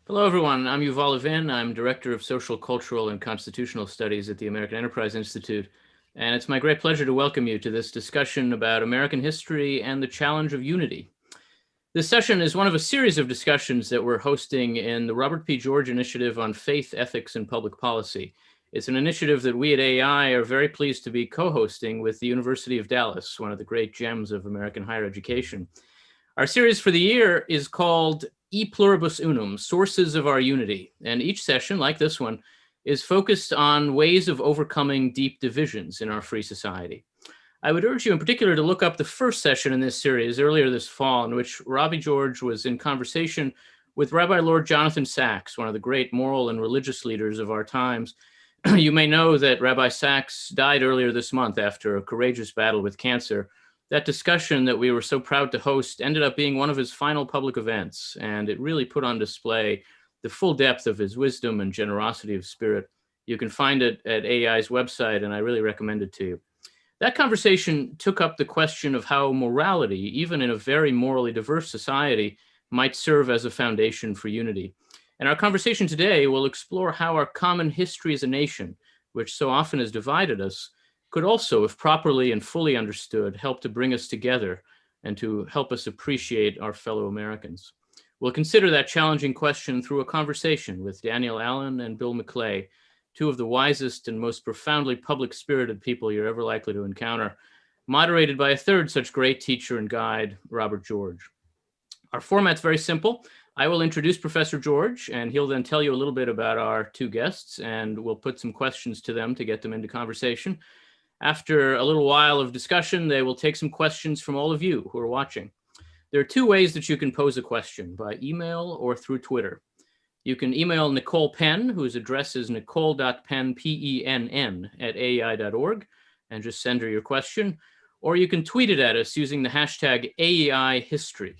Hello, everyone. I'm Yuval Levin. I'm Director of Social, Cultural, and Constitutional Studies at the American Enterprise Institute. And it's my great pleasure to welcome you to this discussion about American history and the challenge of unity. This session is one of a series of discussions that we're hosting in the Robert P. George Initiative on Faith, Ethics, and Public Policy. It's an initiative that we at AEI are very pleased to be co-hosting with the University of Dallas, one of the great gems of American higher education. Our series for the year is called E Pluribus Unum, Sources of Our Unity. And each session, like this one, is focused on ways of overcoming deep divisions in our free society. I would urge you in particular to look up the first session in this series earlier this fall, in which Robbie George was in conversation with Rabbi Lord Jonathan Sacks, one of the great moral and religious leaders of our times. You may know that Rabbi Sacks died earlier this month after a courageous battle with cancer. That discussion that we were so proud to host ended up being one of his final public events, and it really put on display the full depth of his wisdom and generosity of spirit. You can find it at AEI's website, and I really recommend it to you. That conversation took up the question of how morality, even in a very morally diverse society, might serve as a foundation for unity. And our conversation today will explore how our common history as a nation, which so often has divided us, could also, if properly and fully understood, help to bring us together and to help us appreciate our fellow Americans. We'll consider that challenging question through a conversation with Danielle Allen and Bill McClay, two of the wisest and most profoundly public-spirited people you're ever likely to encounter, moderated by a third such great teacher and guide, Robert George. Our format's very simple. I will introduce Professor George, and he'll then tell you a little bit about our two guests, and we'll put some questions to them to get them into conversation. After a little while of discussion, they will take some questions from all of you who are watching. There are two ways that you can pose a question, by email or through Twitter. You can email Nicole Penn, whose address is nicole.penn, P-E-N-N, at aei.org, and just send her your question. Or you can tweet it at us using the hashtag AEIHistory.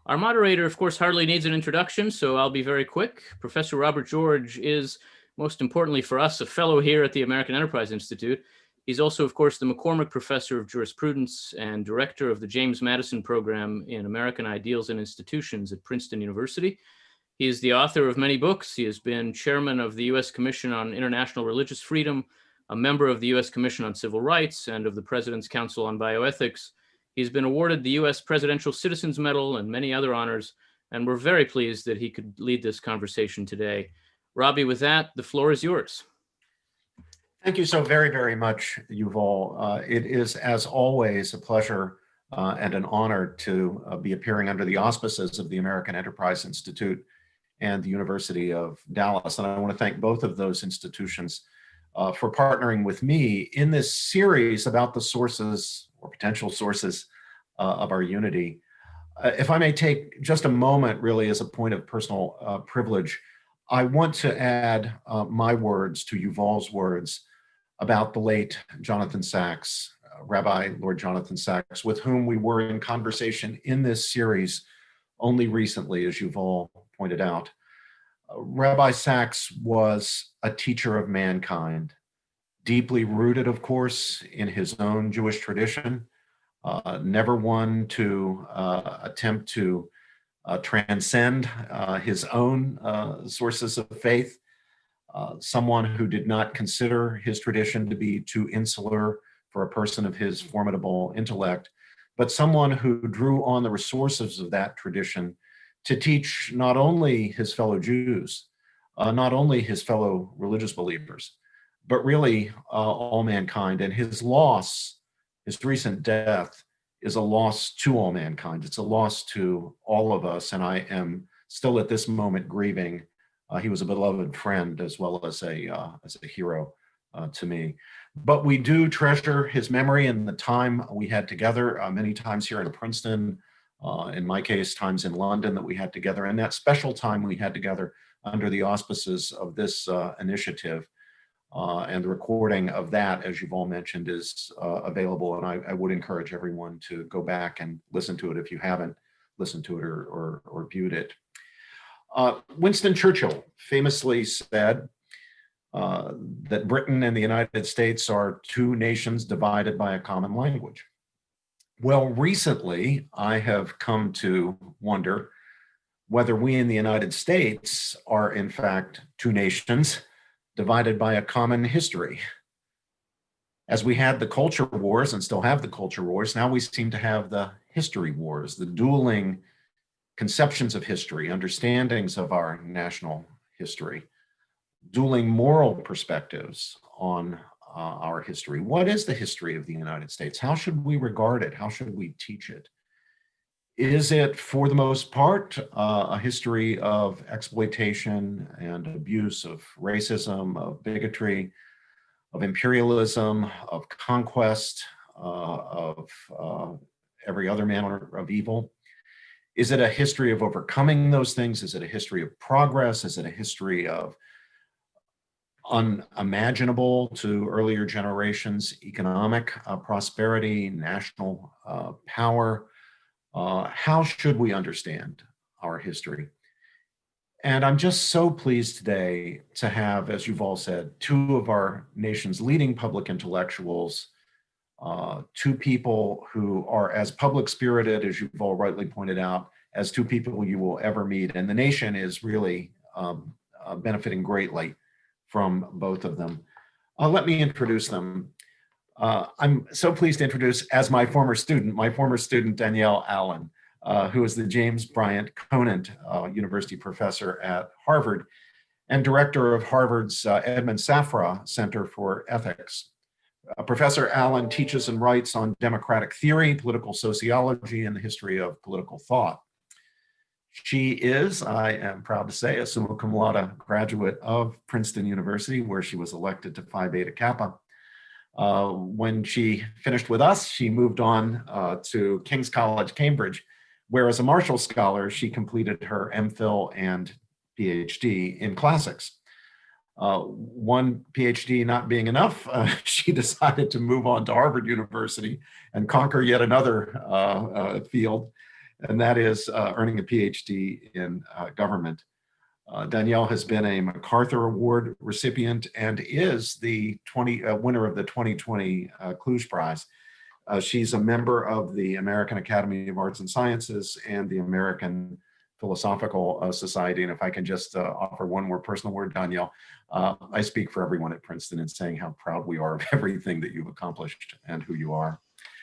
Our moderator, of course, hardly needs an introduction, so I'll be very quick. Professor Robert George is, most importantly for us, a fellow here at the American Enterprise Institute. He's also, of course, the McCormick Professor of Jurisprudence and Director of the James Madison Program in American Ideals and Institutions at Princeton University. He is the author of many books. He has been chairman of the U.S. Commission on International Religious Freedom, a member of the U.S. Commission on Civil Rights, and of the President's Council on Bioethics. He's been awarded the U.S. Presidential Citizens Medal and many other honors, and we're very pleased that he could lead this conversation today. Robbie, with that, the floor is yours. Thank you so very, very much, Yuval. It is, as always, a pleasure and an honor to be appearing under the auspices of the American Enterprise Institute and the University of Dallas. And I want to thank both of those institutions for partnering with me in this series about the sources or potential sources of our unity. If I may take just a moment, really, as a point of personal privilege, I want to add my words to Yuval's words about the late Jonathan Sacks, Rabbi Lord Jonathan Sacks, with whom we were in conversation in this series only recently, as Yuval pointed out. Rabbi Sacks was a teacher of mankind, deeply rooted, of course, in his own Jewish tradition, never one to attempt to transcend his own sources of faith, someone who did not consider his tradition to be too insular for a person of his formidable intellect, but someone who drew on the resources of that tradition to teach not only his fellow Jews, not only his fellow religious believers, but really all mankind. And his loss, his recent death, is a loss to all mankind. It's a loss to all of us. And I am still at this moment grieving. He was a beloved friend as well as a hero to me. But we do treasure his memory and the time we had together, many times here in Princeton, in my case, times in London that we had together, and that special time we had together under the auspices of this initiative. And the recording of that, as you've all mentioned, is available. And I would encourage everyone to go back and listen to it if you haven't listened to it or viewed it. Winston Churchill famously said that Britain and the United States are two nations divided by a common language. Well, recently, I have come to wonder whether we in the United States are in fact two nations divided by a common history. As we had the culture wars and still have the culture wars, now we seem to have the history wars, the dueling conceptions of history, understandings of our national history, dueling moral perspectives on our history. What is the history of the United States? How should we regard it? How should we teach it? Is it, for the most part, a history of exploitation and abuse, of racism, of bigotry, of imperialism, of conquest, of every other manner of evil? Is it a history of overcoming those things? Is it a history of progress? Is it a history of unimaginable to earlier generations economic prosperity, national power? How should we understand our history? And I'm just so pleased today to have, as you've all said, two of our nation's leading public intellectuals, two people who are as public spirited, as you've all rightly pointed out, as two people you will ever meet. And the nation is really benefiting greatly from both of them. Let me introduce them. I'm so pleased to introduce, as my former student, Danielle Allen, who is the James Bryant Conant University professor at Harvard and director of Harvard's Edmund Safra Center for Ethics. Professor Allen teaches and writes on democratic theory, political sociology, and the history of political thought. She is, I am proud to say, a summa cum laude graduate of Princeton University, where she was elected to Phi Beta Kappa. When she finished with us, she moved on to King's College, Cambridge, where as a Marshall Scholar, she completed her MPhil and PhD in classics. One PhD not being enough, she decided to move on to Harvard University and conquer yet another field, and that is earning a PhD in government. Danielle has been a MacArthur Award recipient and is the winner of the 2020 Kluge Prize. She's a member of the American Academy of Arts and Sciences and the American Philosophical Society. And if I can just offer one more personal word, Danielle, I speak for everyone at Princeton in saying how proud we are of everything that you've accomplished and who you are.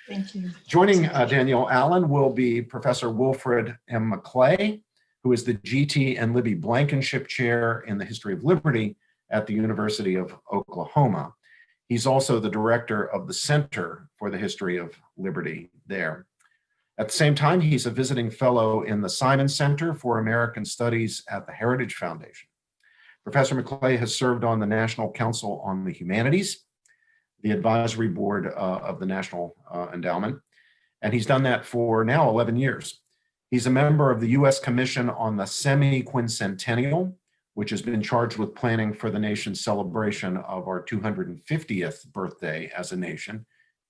Thank you. Joining Danielle Allen will be Professor Wilfred M. McClay, who is the G.T. and Libby Blankenship Chair in the History of Liberty at the University of Oklahoma. He's also the director of the Center for the History of Liberty there. At the same time, he's a visiting fellow in the Simon Center for American Studies at the Heritage Foundation. Professor McClay has served on the National Council on the Humanities, the advisory board of the National Endowment, and he's done that for now 11 years. He's a member of the U.S. Commission on the Semi-Quincentennial, which has been charged with planning for the nation's celebration of our 250th birthday as a nation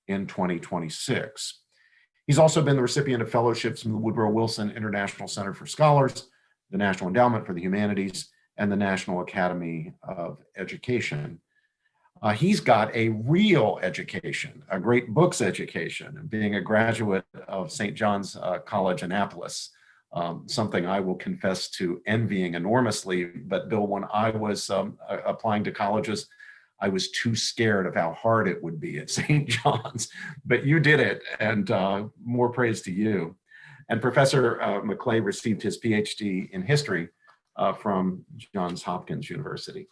in 2026. He's also been the recipient of fellowships from the Woodrow Wilson International Center for Scholars, the National Endowment for the Humanities, and the National Academy of Education. He's got a real education, a great books education, being a graduate of St. John's College, Annapolis, something I will confess to envying enormously. But Bill, when I was applying to colleges, I was too scared of how hard it would be at St. John's, but you did it, and more praise to you. And Professor McClay received his PhD in history from Johns Hopkins University.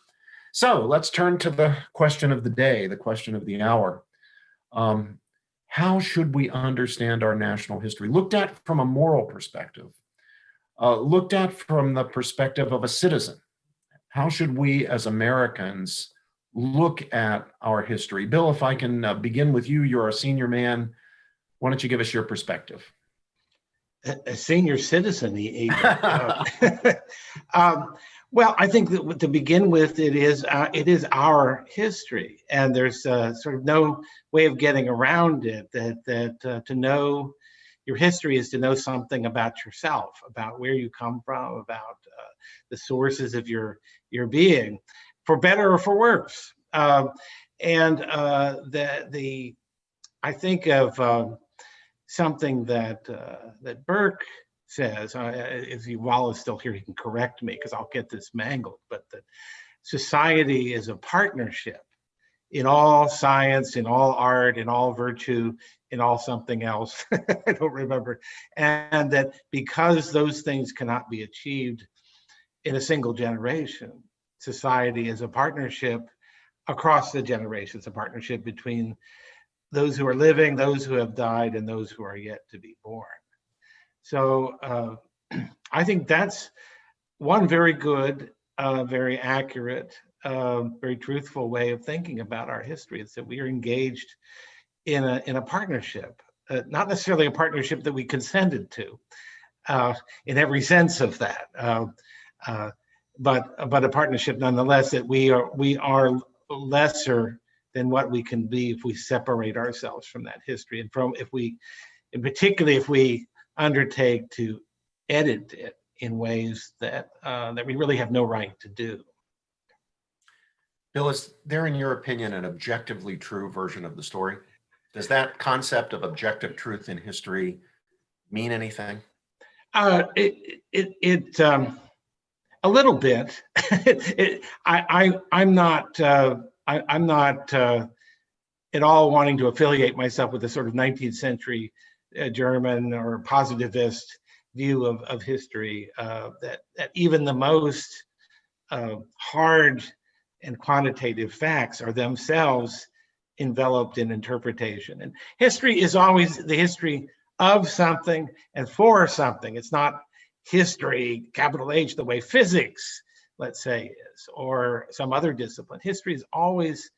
So let's turn to the question of the day, the question of the hour. How should we understand our national history? Looked at from a moral perspective, looked at from the perspective of a citizen. How should we as Americans look at our history? Bill, if I can begin with you, you're a senior man. Why don't you give us your perspective? A senior citizen, well, I think that to begin with, it is our history, and there's sort of no way of getting around it. That to know your history is to know something about yourself, about where you come from, about the sources of your being, for better or for worse. I think of something that Burke says, if Wallace is still here, he can correct me because I'll get this mangled, but that society is a partnership in all science, in all art, in all virtue, in all something else. I don't remember. And that because those things cannot be achieved in a single generation, society is a partnership across the generations, a partnership between those who are living, those who have died, and those who are yet to be born. So I think that's one very good, very accurate, very truthful way of thinking about our history. It's that we are engaged in a partnership, not necessarily a partnership that we consented to, in every sense of that, but a partnership nonetheless that we are lesser than what we can be if we separate ourselves from that history, and particularly if we undertake to edit it in ways that we really have no right to do. Bill, is there, in your opinion, an objectively true version of the story? Does that concept of objective truth in history mean anything? A little bit. I'm not at all wanting to affiliate myself with a sort of 19th century German or positivist view of history, that even the most hard and quantitative facts are themselves enveloped in interpretation. And history is always the history of something and for something. It's not history, capital H, the way physics, let's say, is, or some other discipline. History is always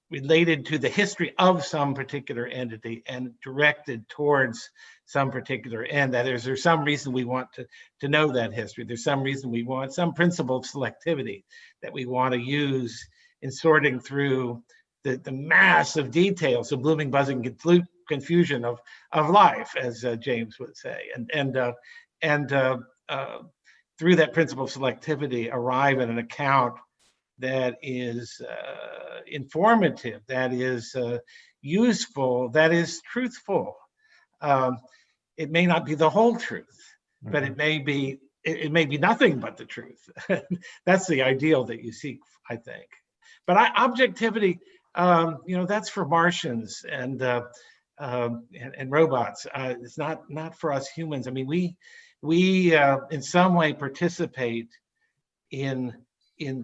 related to the history of some particular entity and directed towards some particular end. That is, there's some reason we want to know that history. There's some reason we want some principle of selectivity that we want to use in sorting through the mass of details, the blooming, buzzing confusion of life, as James would say, and through that principle of selectivity, arrive at an account that is informative, that is useful, that is truthful. It may not be the whole truth, but it may be nothing but the truth. That's the ideal that you seek, I think. But objectivity, that's for Martians and robots. It's not for us humans. I mean, we in some way participate in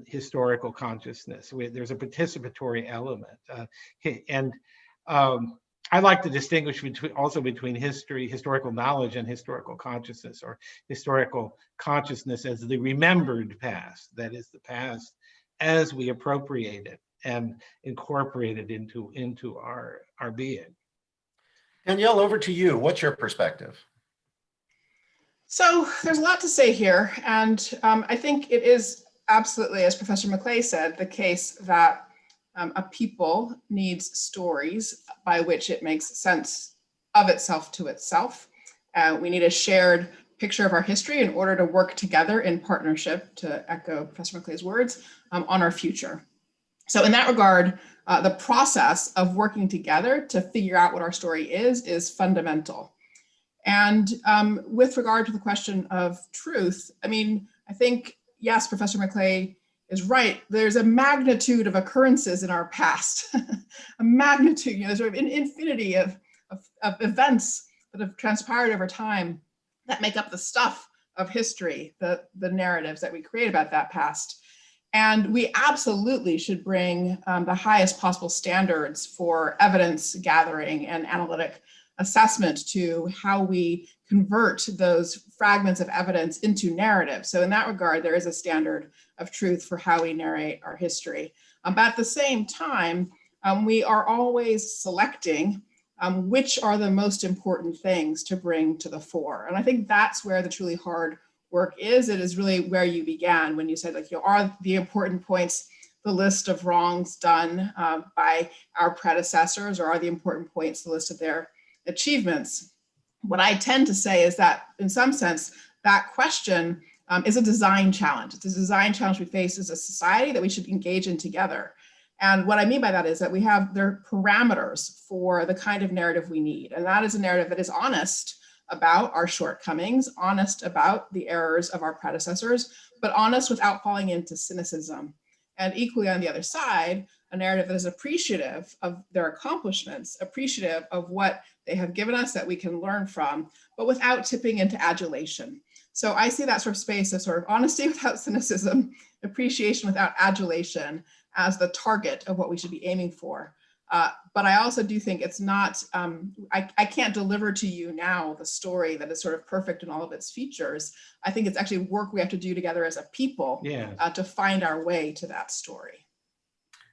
historical consciousness. There's a participatory element, and I like to distinguish between historical knowledge, and historical consciousness, or historical consciousness as the remembered past. That is the past as we appropriate it and incorporate it into our being. Danielle, over to you. What's your perspective? So there's a lot to say here, and I think it is absolutely, as Professor McClay said, the case that a people needs stories by which it makes sense of itself to itself. We need a shared picture of our history in order to work together in partnership, to echo Professor McClay's words, on our future. So in that regard, the process of working together to figure out what our story is fundamental. And with regard to the question of truth, I mean, I think, yes, Professor McClay is right. There's a magnitude of occurrences in our past, a magnitude, sort of an infinity of events that have transpired over time that make up the stuff of history, the narratives that we create about that past. And we absolutely should bring the highest possible standards for evidence gathering and analytic assessment to how we convert those fragments of evidence into narrative. So in that regard, there is a standard of truth for how we narrate our history. But at the same time, we are always selecting which are the most important things to bring to the fore. And I think that's where the truly hard work is. It is really where you began when you said, are the important points the list of wrongs done by our predecessors, or are the important points the list of their achievements? What I tend to say is that, in some sense, that question is a design challenge. It's a design challenge we face as a society that we should engage in together. And what I mean by that is that there are parameters for the kind of narrative we need. And that is a narrative that is honest, about our shortcomings, honest about the errors of our predecessors, but honest without falling into cynicism. And equally on the other side, a narrative that is appreciative of their accomplishments, appreciative of what they have given us that we can learn from, but without tipping into adulation. So I see that sort of space of sort of honesty without cynicism, appreciation without adulation as the target of what we should be aiming for. But I also do think it's not, I can't deliver to you now the story that is sort of perfect in all of its features. I think it's actually work we have to do together as a people to find our way to that story.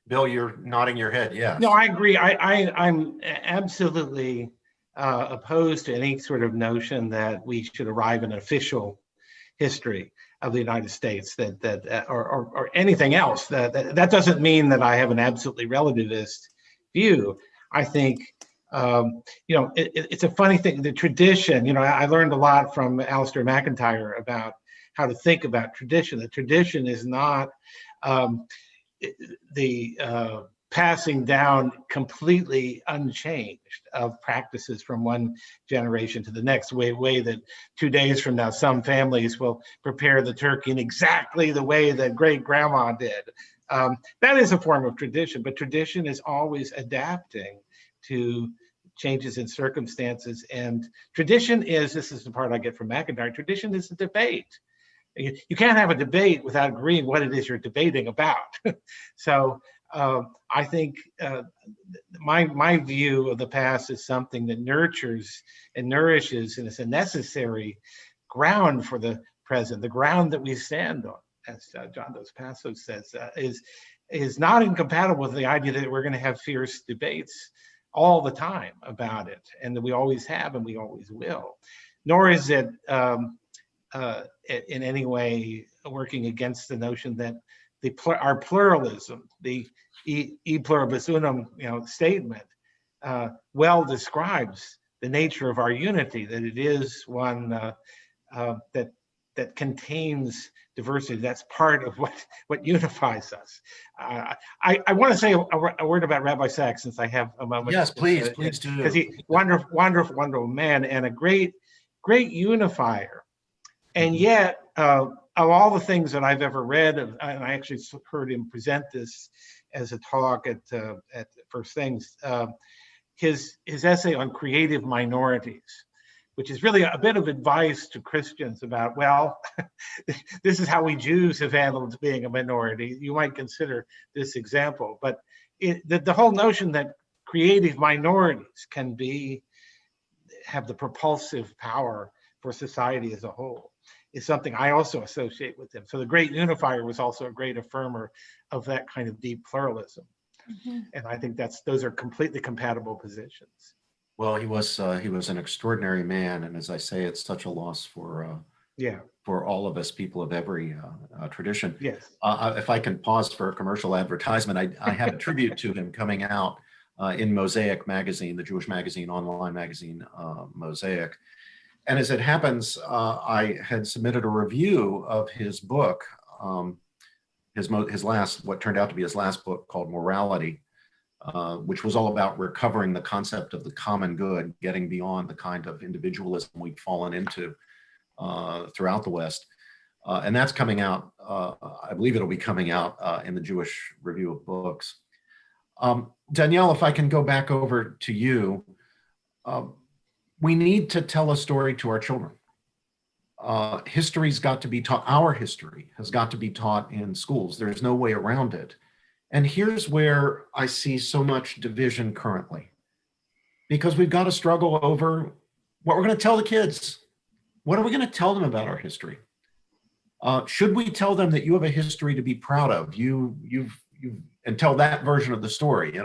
Bill, you're nodding your head, yes. No, I agree. I'm absolutely opposed to any sort of notion that we should arrive at an official history of the United States or anything else. That doesn't mean that I have an absolutely relativist view. I think, it's a funny thing, the tradition, I learned a lot from Alistair McIntyre about how to think about tradition. The tradition is not the passing down completely unchanged of practices from one generation to the next, way that 2 days from now, some families will prepare the turkey in exactly the way that great grandma did. That is a form of tradition, but tradition is always adapting to changes in circumstances. And tradition this is the part I get from McIntyre, tradition is a debate. You can't have a debate without agreeing what it is you're debating about. So I think my view of the past is something that nurtures and nourishes, and it's a necessary ground for the present, the ground that we stand on, as John Dos Passos says, is not incompatible with the idea that we're going to have fierce debates all the time about it, and that we always have and we always will. Nor is it in any way working against the notion that our pluralism, the e pluribus unum, statement, well describes the nature of our unity. That it is one that contains diversity. That's part of what unifies us. I want to say a word about Rabbi Sachs, since I have a moment. Yes, please do. Because he's wonderful man, and a great unifier. And yet, of all the things that I've ever read, and I actually heard him present this as a talk at First Things, his essay on creative minorities, which is really a bit of advice to Christians about, well, this is how we Jews have handled being a minority. You might consider this example, but the whole notion that creative minorities can have the propulsive power for society as a whole is something I also associate with him. So the great unifier was also a great affirmer of that kind of deep pluralism. Mm-hmm. And I think those are completely compatible positions. Well, he was an extraordinary man, and as I say, it's such a loss for all of us, people of every tradition. Yes. If I can pause for a commercial advertisement, I have a tribute to him coming out in Mosaic magazine, the Jewish magazine, online magazine, Mosaic. And as it happens, I had submitted a review of his book, what turned out to be his last book, called Morality, which was all about recovering the concept of the common good, getting beyond the kind of individualism we've fallen into throughout the West. And that's coming out, I believe it'll be coming out in the Jewish Review of Books. Danielle, if I can go back over to you, we need to tell a story to our children. History's got to be taught. Our history has got to be taught in schools. There's no way around it. And here's where I see so much division currently, because we've got to struggle over what we're going to tell the kids. What are we going to tell them about our history? Should we tell them that you have a history to be proud of? And tell that version of the story,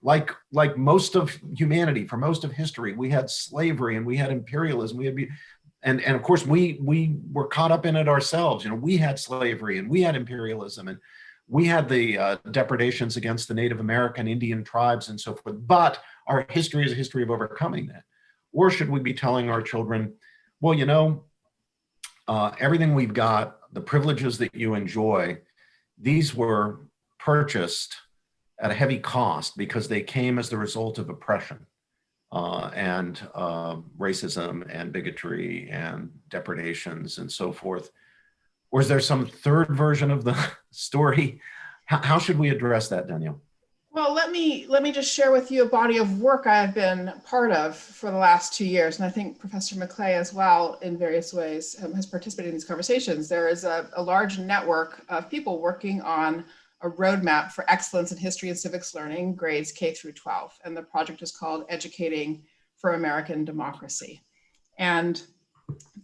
like most of humanity, for most of history, we had slavery and we had imperialism, and of course we were caught up in it ourselves. We had slavery and we had imperialism and we had the depredations against the Native American Indian tribes and so forth. But our history is a history of overcoming that. Or should we be telling our children, well, everything we've got, the privileges that you enjoy, these were purchased at a heavy cost because they came as the result of oppression. and racism and bigotry and depredations and so forth? Or is there some third version of the story? How should we address that, Danielle? Well, let me just share with you a body of work I've been part of for the last 2 years, and I think Professor McClay as well, in various ways, has participated in these conversations. There is a large network of people working on a roadmap for excellence in history and civics learning, grades K through 12, and the project is called Educating for American Democracy. And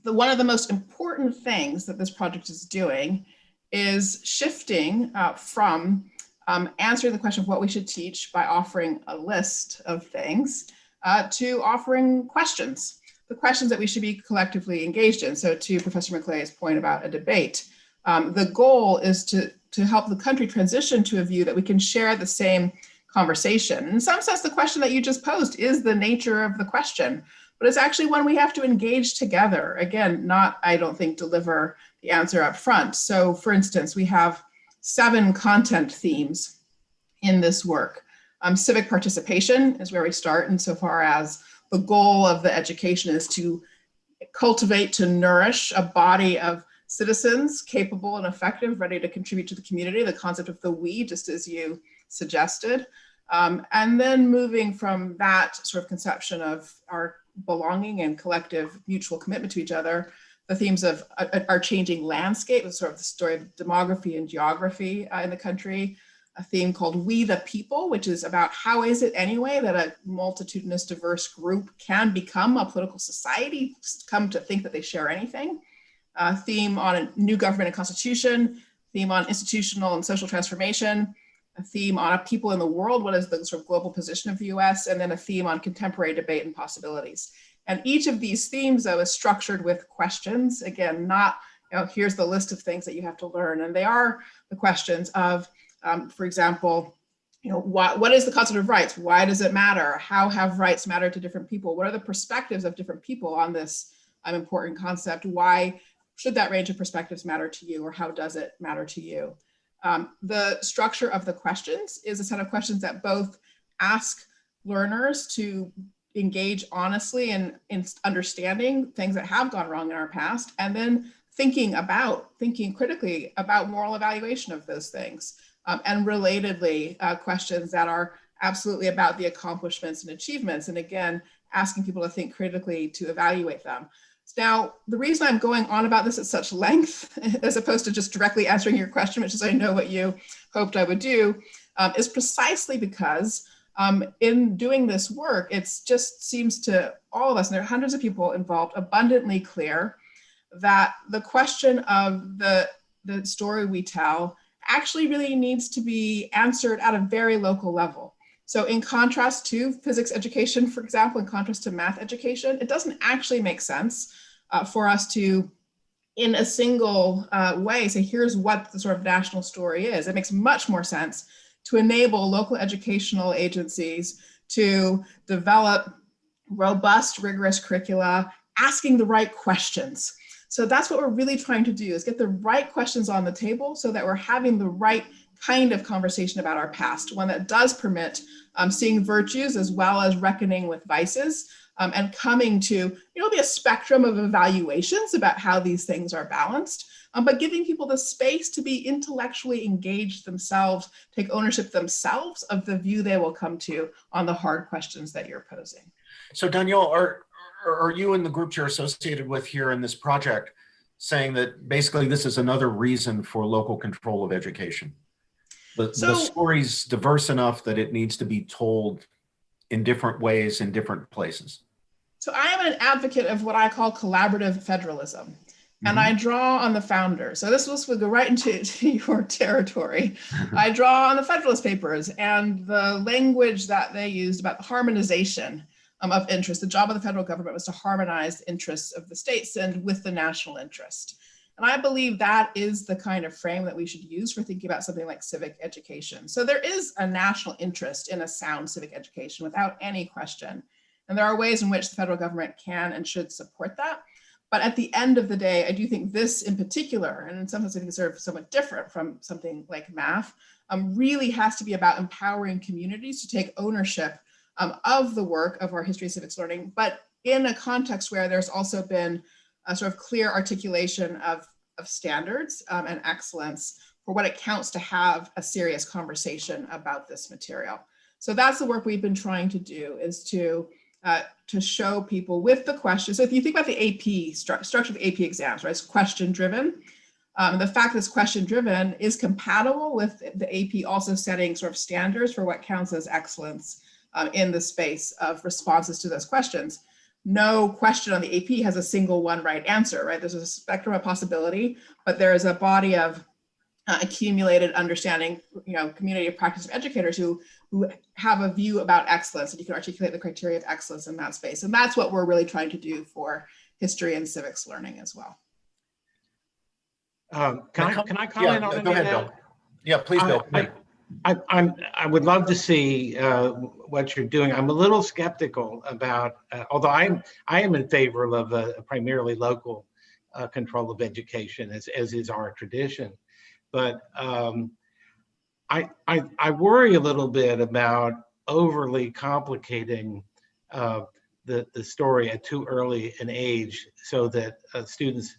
one of the most important things that this project is doing is shifting from answering the question of what we should teach by offering a list of things to offering questions, the questions that we should be collectively engaged in. So to Professor McClay's point about a debate, the goal is to help the country transition to a view that we can share the same conversation. In some sense, the question that you just posed is the nature of the question, but it's actually one we have to engage together. Again, not, I don't think, deliver the answer up front. So for instance, we have 7 content themes in this work. Civic participation is where we start, insofar as the goal of the education is to cultivate, to nourish a body of citizens capable and effective, ready to contribute to the community, the concept of the we, just as you suggested. And then moving from that sort of conception of our belonging and collective mutual commitment to each other, the themes of our changing landscape, sort of the story of demography and geography in the country, a theme called We the People, which is about how is it anyway that a multitudinous, diverse group can become a political society, come to think that they share anything. A theme on a new government and constitution, theme on institutional and social transformation, a theme on a people in the world, what is the sort of global position of the US, and then a theme on contemporary debate and possibilities. And each of these themes, though, is structured with questions. Again, not, here's the list of things that you have to learn. And they are the questions of, for example, what is the concept of rights? Why does it matter? How have rights mattered to different people? What are the perspectives of different people on this important concept? Why should that range of perspectives matter to you, or how does it matter to you? The structure of the questions is a set of questions that both ask learners to engage honestly in understanding things that have gone wrong in our past, and then thinking critically about moral evaluation of those things. And relatedly, questions that are absolutely about the accomplishments and achievements. And again, asking people to think critically to evaluate them. Now, the reason I'm going on about this at such length, as opposed to just directly answering your question, which is I know what you hoped I would do, is precisely because in doing this work, it just seems to all of us, and there are hundreds of people involved, abundantly clear that the question of the story we tell actually really needs to be answered at a very local level. So in contrast to physics education, for example, in contrast to math education, it doesn't actually make sense for us to, in a single way, say, here's what the sort of national story is. It makes much more sense to enable local educational agencies to develop robust, rigorous curricula, asking the right questions. So that's what we're really trying to do, is get the right questions on the table so that we're having the right kind of conversation about our past, one that does permit seeing virtues as well as reckoning with vices, and coming to, be a spectrum of evaluations about how these things are balanced, but giving people the space to be intellectually engaged themselves, take ownership themselves of the view they will come to on the hard questions that you're posing. So Danielle, are you and the groups you're associated with here in this project saying that basically this is another reason for local control of education? The story's diverse enough that it needs to be told in different ways in different places. So I am an advocate of what I call collaborative federalism. And I draw on the founders. So this will go right into your territory. I draw on the Federalist Papers and the language that they used about harmonization of interest. The job of the federal government was to harmonize the interests of the states and with the national interest. And I believe that is the kind of frame that we should use for thinking about something like civic education. So there is a national interest in a sound civic education without any question. And there are ways in which the federal government can and should support that. But at the end of the day, I do think this in particular, and in some sense I think it's sort of somewhat different from something like math, really has to be about empowering communities to take ownership of the work of our history of civics learning, but in a context where there's also been a sort of clear articulation of standards and excellence for what it counts to have a serious conversation about this material. So that's the work we've been trying to do, is to show people with the question. So if you think about the AP structure of AP exams, right, it's question driven. The fact that it's question driven is compatible with the AP also setting sort of standards for what counts as excellence in the space of responses to those questions. No question on the AP has a single one right answer, right? There's a spectrum of possibility, but there is a body of accumulated understanding, community of practice of educators who have a view about excellence, and you can articulate the criteria of excellence in that space. And that's what we're really trying to do for history and civics learning as well. Can I comment on Go ahead, Bill. Yeah, please, Bill. I would love to see what you're doing. I'm a little skeptical about, although I am in favor of a primarily local control of education, as is our tradition. But I worry a little bit about overly complicating the story at too early an age, so that students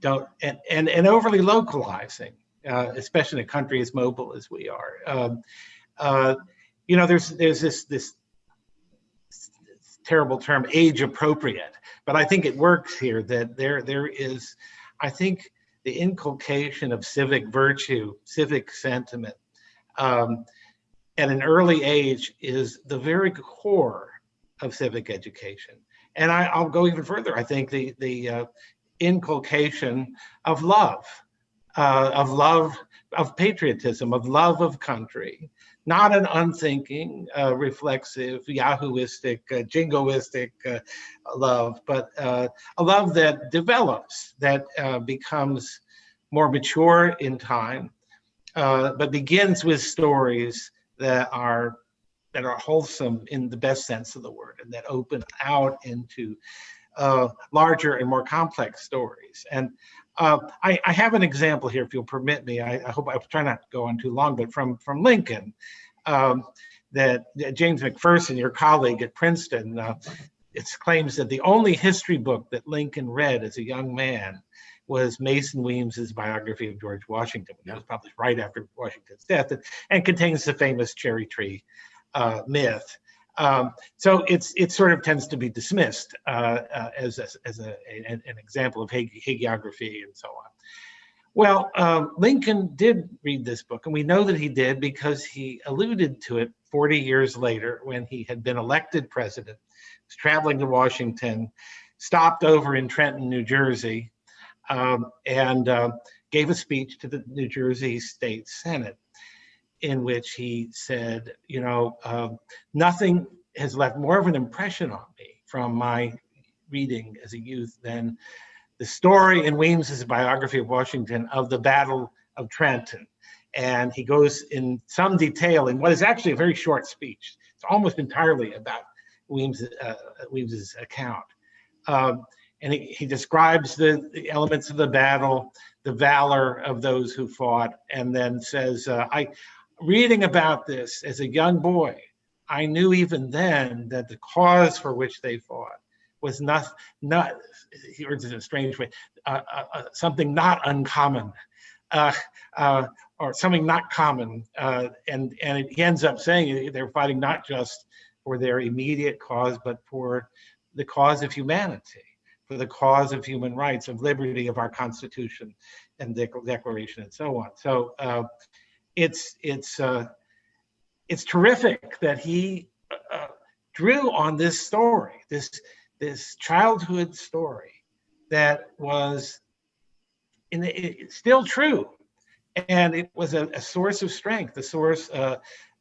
don't, and overly localizing, especially in a country as mobile as we are. There's this terrible term, age appropriate, but I think it works here, that there is, I think, the inculcation of civic virtue, civic sentiment at an early age is the very core of civic education. And I'll go even further. I think the inculcation of love, of patriotism, of love of country, not an unthinking, reflexive, yahooistic, jingoistic love, but a love that develops, that becomes more mature in time, but begins with stories that are wholesome in the best sense of the word, and that open out into larger and more complex stories. And I have an example here, if you'll permit me. I hope I try not to go on too long, but from Lincoln, that James McPherson, your colleague at Princeton, it claims that the only history book that Lincoln read as a young man was Mason Weems's biography of George Washington, which was published right after Washington's death, and contains the famous cherry tree myth. So it sort of tends to be dismissed as an example of hagiography and so on. Well, Lincoln did read this book, and we know that he did because he alluded to it 40 years later when he had been elected president, was traveling to Washington, stopped over in Trenton, New Jersey, and gave a speech to the New Jersey State Senate, in which he said, nothing has left more of an impression on me from my reading as a youth than the story in Weems's biography of Washington of the Battle of Trenton. And he goes in some detail in what is actually a very short speech. It's almost entirely about Weems's account. And he describes the elements of the battle, the valor of those who fought, and then says, reading about this as a young boy, I knew even then that the cause for which they fought was not he words it in a strange way, something not uncommon, or something not common. And he ends up saying they're fighting not just for their immediate cause, but for the cause of humanity, for the cause of human rights, of liberty, of our Constitution and Declaration, and so on. So it's terrific that he drew on this story, this childhood story that was still true, and it was a source of strength, a source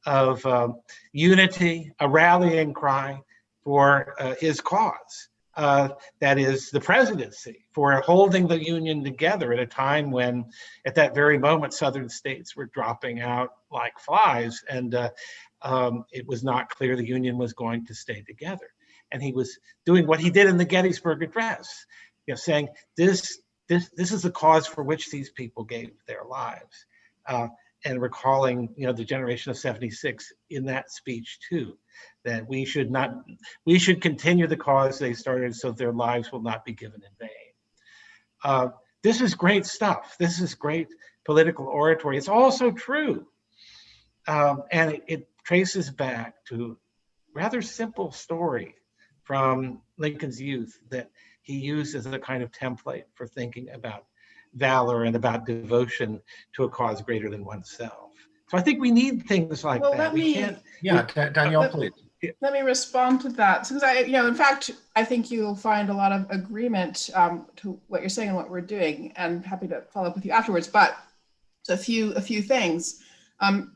of unity, a rallying cry for his cause. That is the presidency, for holding the Union together at a time when, at that very moment, Southern states were dropping out like flies, and it was not clear the Union was going to stay together. And he was doing what he did in the Gettysburg Address, saying this is the cause for which these people gave their lives. and recalling, the generation of 76 in that speech too, that we should continue the cause they started so their lives will not be given in vain. This is great stuff. This is great political oratory. It's also true. And it traces back to a rather simple story from Lincoln's youth that he used as a kind of template for thinking about valor and about devotion to a cause greater than oneself. So I think we need things like that. Danielle, please. Let me respond to that. Because in fact, I think you'll find a lot of agreement to what you're saying and what we're doing, and happy to follow up with you afterwards. But a few things.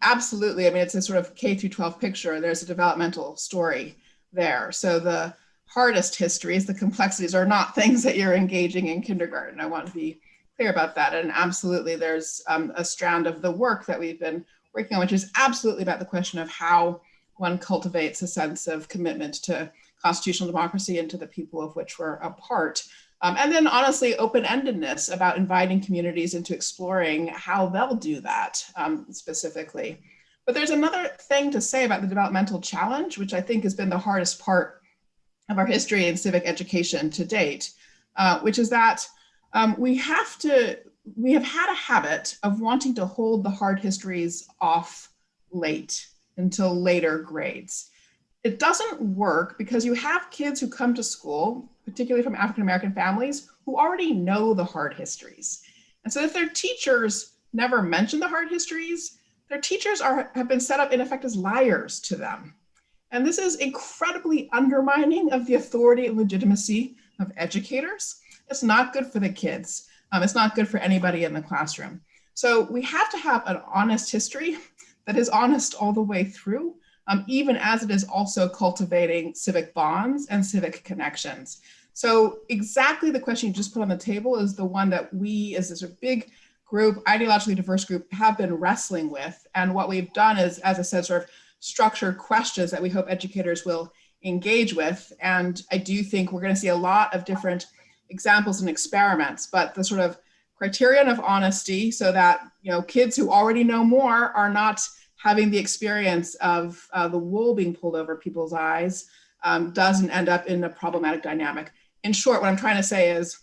Absolutely. I mean, it's a sort of K through 12 picture. There's a developmental story there. So the hardest histories, the complexities, are not things that you're engaging in kindergarten. I want to be clear about that. And absolutely, there's a strand of the work that we've been working on, which is absolutely about the question of how one cultivates a sense of commitment to constitutional democracy and to the people of which we're a part. And then honestly, open-endedness about inviting communities into exploring how they'll do that specifically. But there's another thing to say about the developmental challenge, which I think has been the hardest part of our history and civic education to date, which is that we have had a habit of wanting to hold the hard histories off late until later grades. It doesn't work because you have kids who come to school, particularly from African-American families, who already know the hard histories. And so if their teachers never mention the hard histories, their teachers have been set up in effect as liars to them. And this is incredibly undermining of the authority and legitimacy of educators. It's not good for the kids. It's not good for anybody in the classroom. So we have to have an honest history that is honest all the way through, even as it is also cultivating civic bonds and civic connections. So exactly the question you just put on the table is the one that we, as this big group, ideologically diverse group, have been wrestling with. And what we've done is, as I said, sort of structured questions that we hope educators will engage with. And I do think we're going to see a lot of different examples and experiments, but the sort of criterion of honesty, so that kids who already know more are not having the experience of the wool being pulled over people's eyes, doesn't end up in a problematic dynamic. In short, what I'm trying to say is,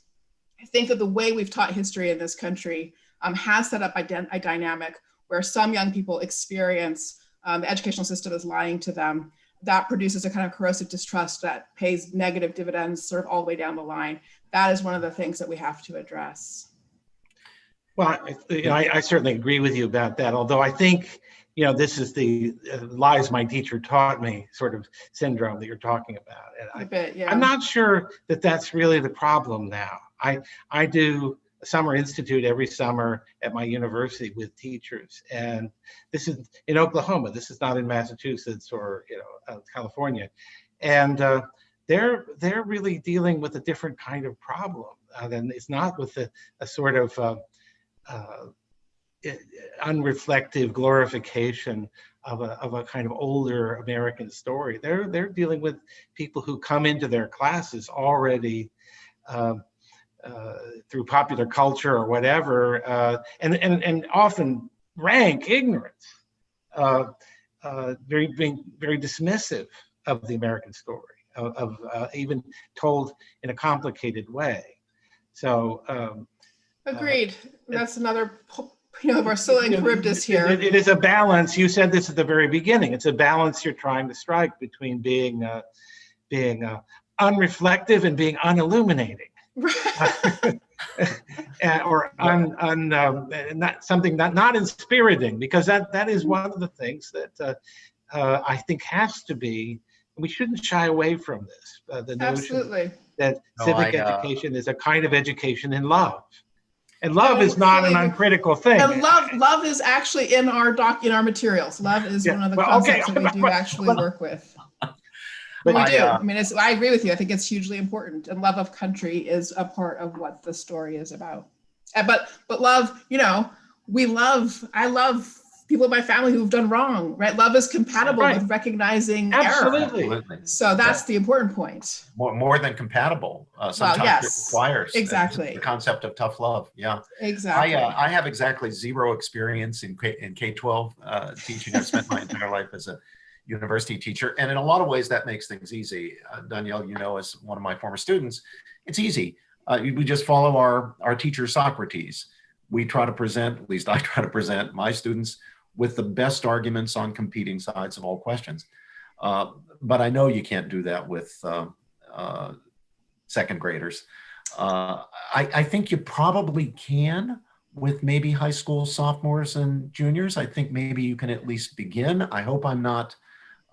I think that the way we've taught history in this country has set up a dynamic where some young people experience the educational system is lying to them. That produces a kind of corrosive distrust that pays negative dividends sort of all the way down the line. That is one of the things that we have to address. Well, I certainly agree with you about that, although I think, this is the lies my teacher taught me sort of syndrome that you're talking about. And I'm not sure that that's really the problem now. I do a summer institute every summer at my university with teachers, and this is in Oklahoma. This is not in Massachusetts or California, and they're really dealing with a different kind of problem. And it's not with a sort of unreflective glorification of a kind of older American story. They're dealing with people who come into their classes already through popular culture or whatever, and often rank ignorance, being very dismissive of the American story, of even told in a complicated way. So agreed. That's another Marcelian Charybdis here. It is a balance. You said this at the very beginning. It's a balance you're trying to strike between being unreflective and being unilluminating. Right. Or not something not inspiriting, because that is one of the things that I think has to be. We shouldn't shy away from this. The Absolutely. notion that civic education is a kind of education in love. And love is not an uncritical thing. And love is actually in our materials. Love is one of the concepts that we do actually work with. But we do. I mean, I agree with you. I think it's hugely important. And love of country is a part of what the story is about. But love, I love people in my family who've done wrong, right? Love is compatible with recognizing error. Absolutely. So that's the important point. More than compatible. Sometimes it requires exactly the concept of tough love. Yeah, exactly. I have exactly zero experience in K-12 teaching. I've spent my entire life as a university teacher, and in a lot of ways that makes things easy. Danielle, you know, as one of my former students, it's easy. We just follow our teacher Socrates. We try to present, at least I try to present my students with the best arguments on competing sides of all questions. But I know you can't do that with second graders. I think you probably can with maybe high school sophomores and juniors. I think maybe you can at least begin. I hope I'm not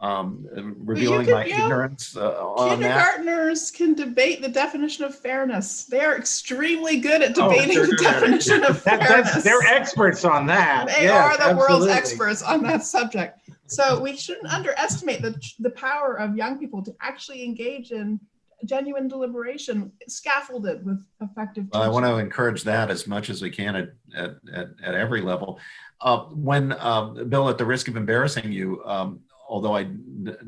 revealing my ignorance on that. Kindergartners can debate the definition of fairness. They are extremely good at debating the definition of fairness. They're experts on that. They are the world's experts on that subject. So we shouldn't underestimate the power of young people to actually engage in genuine deliberation, scaffolded with effective teaching. I want to encourage that as much as we can at every level. Bill, at the risk of embarrassing you, although I,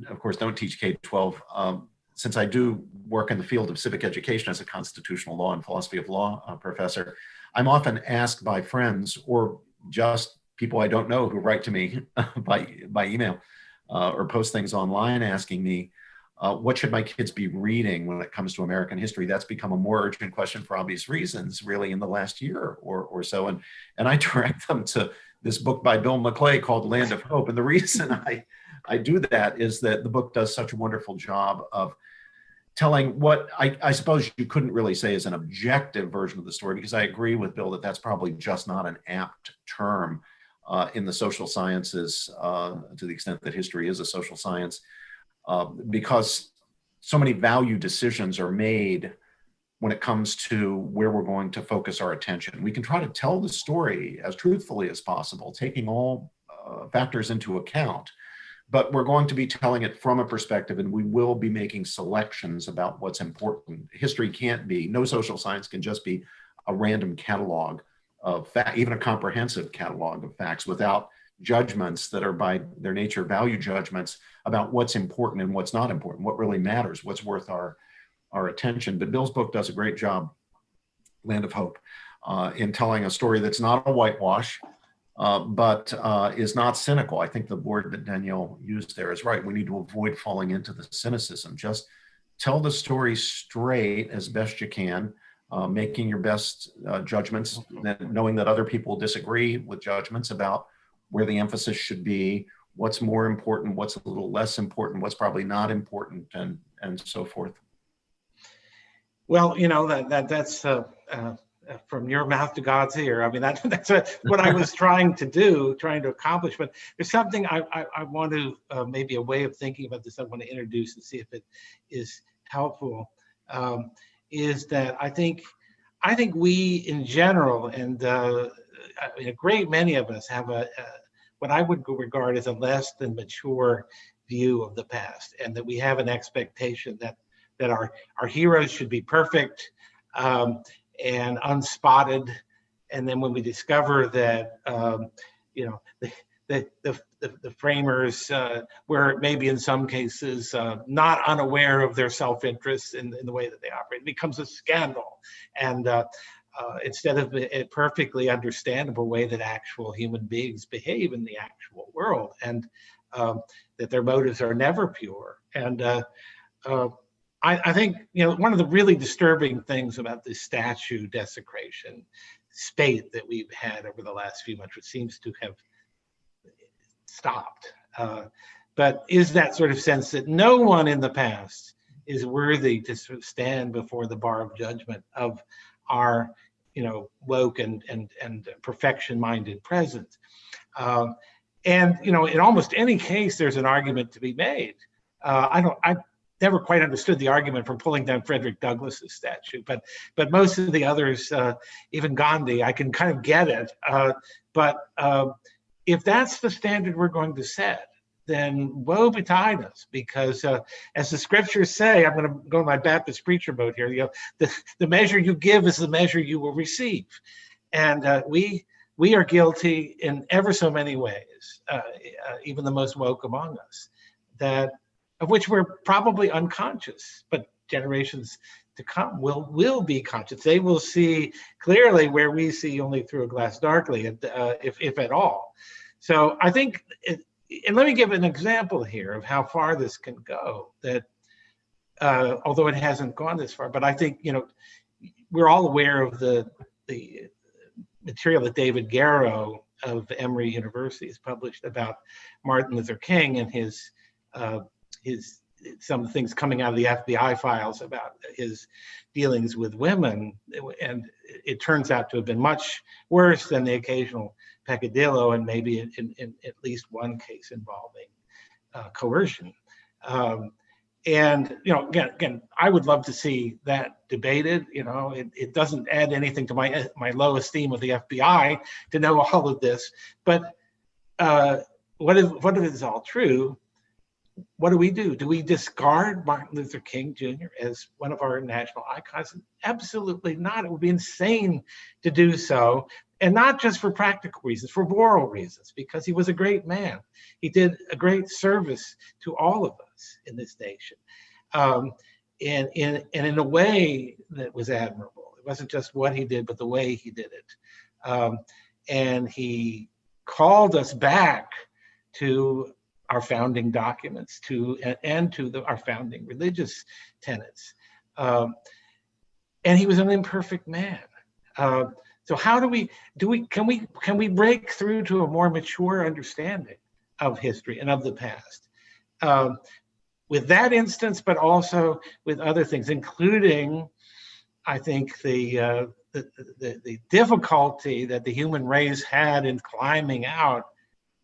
of course, don't teach K-12, since I do work in the field of civic education as a constitutional law and philosophy of law professor, I'm often asked by friends or just people I don't know who write to me by email or post things online asking me, what should my kids be reading when it comes to American history? That's become a more urgent question for obvious reasons, really, in the last year or so. And I direct them to this book by Bill McClay called Land of Hope. And the reason I do that is that the book does such a wonderful job of telling what I suppose you couldn't really say is an objective version of the story, because I agree with Bill that that's probably just not an apt term in the social sciences, to the extent that history is a social science, because so many value decisions are made when it comes to where we're going to focus our attention. We can try to tell the story as truthfully as possible, taking all factors into account, but we're going to be telling it from a perspective, and we will be making selections about what's important. History can't be, no social science can just be a random catalog of facts, even a comprehensive catalog of facts, without judgments that are by their nature value judgments about what's important and what's not important, what really matters, what's worth our attention. But Bill's book does a great job, Land of Hope, in telling a story that's not a whitewash, but is not cynical. I think the word that Danielle used there is right. We need to avoid falling into the cynicism. Just tell the story straight as best you can, making your best judgments, knowing that other people disagree with judgments about where the emphasis should be, what's more important, what's a little less important, what's probably not important, and so forth. Well, you know, that's from your mouth to God's ear. I mean, that's what I was trying to accomplish. But there's something I want to, maybe a way of thinking about this I want to introduce and see if it is helpful, is that I think we in general, and a great many of us have what I would regard as a less than mature view of the past, and that we have an expectation that our heroes should be perfect and unspotted, and then when we discover that you know the framers were maybe in some cases not unaware of their self-interest in the way that they operate, it becomes a scandal, and instead of a perfectly understandable way that actual human beings behave in the actual world, and that their motives are never pure. And I think, you know, one of the really disturbing things about this statue desecration spate that we've had over the last few months, which seems to have stopped, but is that sort of sense that no one in the past is worthy to sort of stand before the bar of judgment of our, you know, woke and perfection-minded present. And, you know, in almost any case, there's an argument to be made. I never quite understood the argument for pulling down Frederick Douglass's statue, but most of the others, even Gandhi, I can kind of get it. But if that's the standard we're going to set, then woe betide us, because as the scriptures say, I'm going to go in my Baptist preacher mode here, you know, the measure you give is the measure you will receive. And we we are guilty in ever so many ways, even the most woke among us, of which we're probably unconscious, but generations to come will be conscious. They will see clearly where we see only through a glass darkly, if at all. So I think, and let me give an example here of how far this can go, that although it hasn't gone this far, but I think, we're all aware of the material that David Garrow of Emory University has published about Martin Luther King and his some things coming out of the FBI files about his dealings with women, and it turns out to have been much worse than the occasional peccadillo, and maybe in at least one case involving coercion. And again, I would love to see that debated. It doesn't add anything to my low esteem of the FBI to know all of this. But what if it is all true? What do we do? Do we discard Martin Luther King Jr. as one of our national icons? Absolutely not. It would be insane to do so. And not just for practical reasons, for moral reasons, because he was a great man. He did a great service to all of us in this nation. And in a way that was admirable. It wasn't just what he did, but the way he did it. And he called us back to our founding documents, and to our founding religious tenets. And he was an imperfect man. So how can we break through to a more mature understanding of history and of the past? With that instance, but also with other things, including, I think, the difficulty that the human race had in climbing out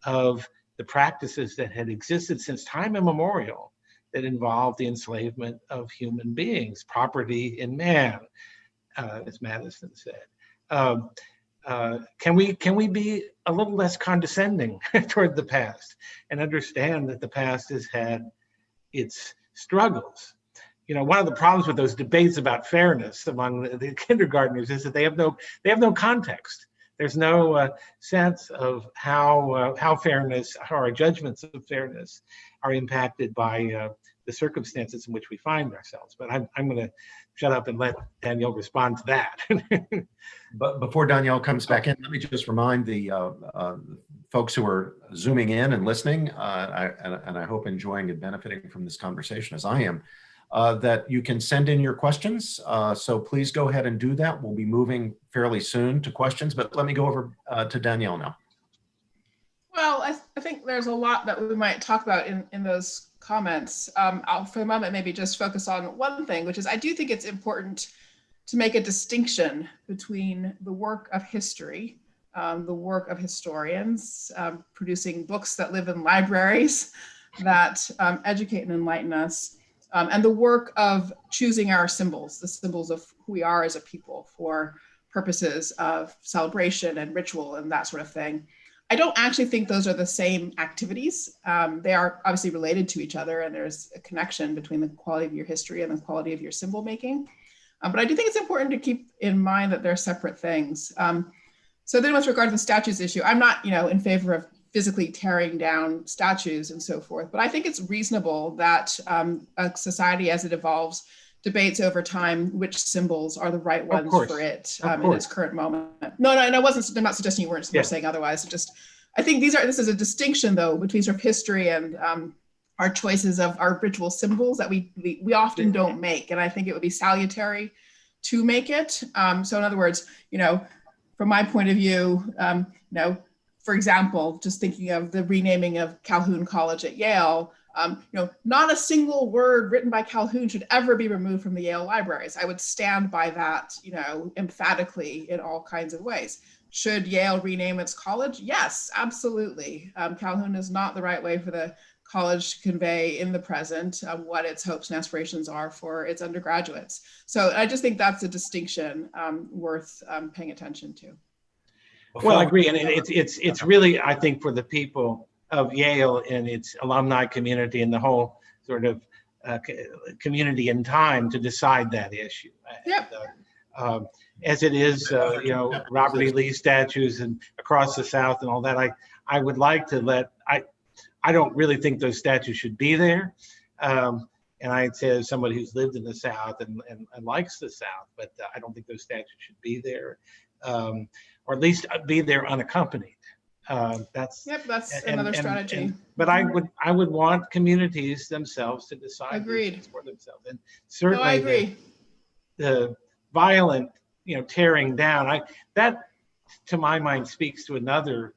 of the practices that had existed since time immemorial that involved the enslavement of human beings, property in man, as Madison said. Can we be a little less condescending toward the past and understand that the past has had its struggles? One of the problems with those debates about fairness among the kindergartners is that they have no context. There's no sense of how our judgments of fairness are impacted by the circumstances in which we find ourselves. But I'm going to shut up and let Danielle respond to that. But before Danielle comes back in, let me just remind the folks who are zooming in and listening, and I hope enjoying and benefiting from this conversation as I am, that you can send in your questions. So please go ahead and do that. We'll be moving fairly soon to questions, but let me go over to Danielle now. Well, I think there's a lot that we might talk about in those comments. I'll, for the moment, maybe just focus on one thing, which is I do think it's important to make a distinction between the work of history, the work of historians, producing books that live in libraries that educate and enlighten us, and the work of choosing our symbols, the symbols of who we are as a people for purposes of celebration and ritual and that sort of thing. I don't actually think those are the same activities. They are obviously related to each other, and there's a connection between the quality of your history and the quality of your symbol making. But I do think it's important to keep in mind that they're separate things. So then with regard to the statues issue, I'm not in favor of physically tearing down statues and so forth, but I think it's reasonable that a society as it evolves debates over time which symbols are the right ones for it in its current moment. No, I'm not suggesting you weren't saying otherwise. I think this is a distinction though between sort of history and our choices of our ritual symbols that we often don't make. And I think it would be salutary to make it. So in other words, from my point of view, for example, just thinking of the renaming of Calhoun College at Yale, not a single word written by Calhoun should ever be removed from the Yale libraries. I would stand by that, emphatically in all kinds of ways. Should Yale rename its college? Yes, absolutely. Calhoun is not the right way for the college to convey in the present what its hopes and aspirations are for its undergraduates. So I just think that's a distinction worth paying attention to. Well, I agree, and it's really, I think, for the people of Yale and its alumni community and the whole sort of community in time to decide that issue. Yep. as it is, you know, Robert E. Lee statues and across the South and all that. I would like to I don't really think those statues should be there. And I'd say as somebody who's lived in the South and likes the South, but I don't think those statues should be there, or at least be there unaccompanied. That's another strategy. But I would want communities themselves to decide Agreed. for themselves. And certainly I agree. The violent, you know, tearing down, that to my mind speaks to another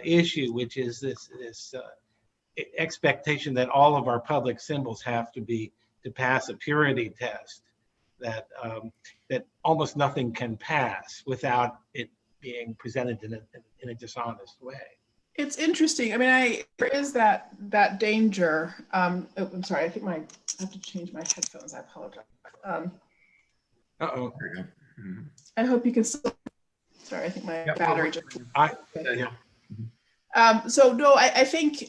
issue, which is this expectation that all of our public symbols have to pass a purity test, that that almost nothing can pass without it being presented in a dishonest way. It's interesting. I mean, there is that danger. I'm sorry. I think I have to change my headphones. I apologize. Uh-oh. I hope you can still. Sorry, I think my battery just. So no, I think